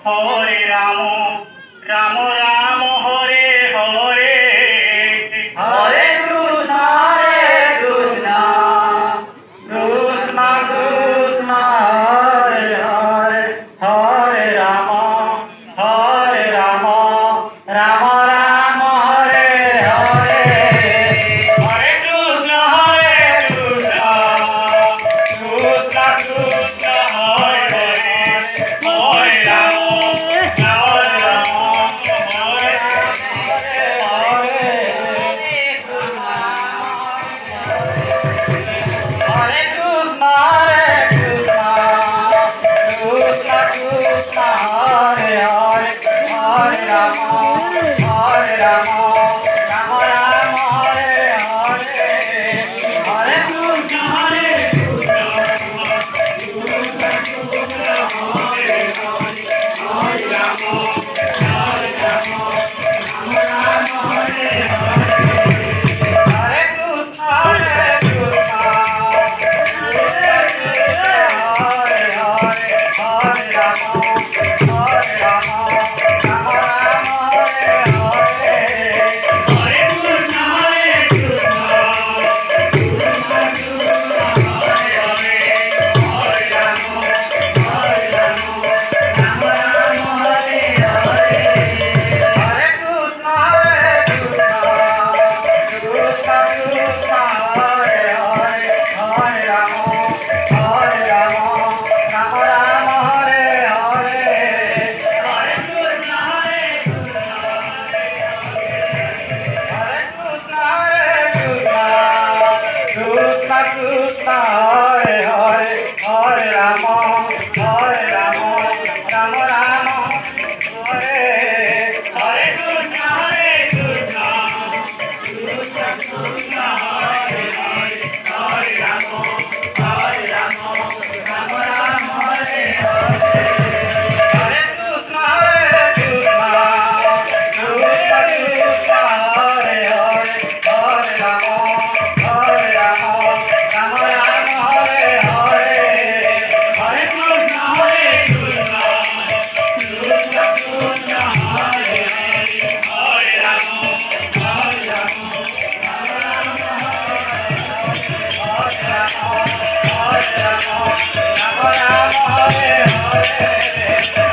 Hare Ram Ram Ram Hare Hare Hare Krishna Krishna Krishna Krishna Hare Hare Hare Ram Ram Ram Hare Hare Hare Krishna Krishna Krishna Hare Hare Hare Ram Ram Hare Hare Krishna Krishna Krishna Hare Hare Hare Ram Ram Ram Hare Hare Hare Krishna Hare Krishna Hare Hare Hare Ram Ram Ram Hare Hare Hare Krishna Hare Krishna Krishna Krishna Hare Hare Hare Ram Ram Ram Hare Hare Hare Krishna Hare Krishna Krishna Hare Hare Hare Ram Ram Ram Hare Hare Krishna Krishna Hare Hare Hare Ram Ram Ram Hare Hare Hare Krishna Krishna Krishna Hare Hare Hare Ram Ram Ram Hare Hare Hare Krishna Krishna Krishna Hare Hare Ram Ram Ram Hare Hare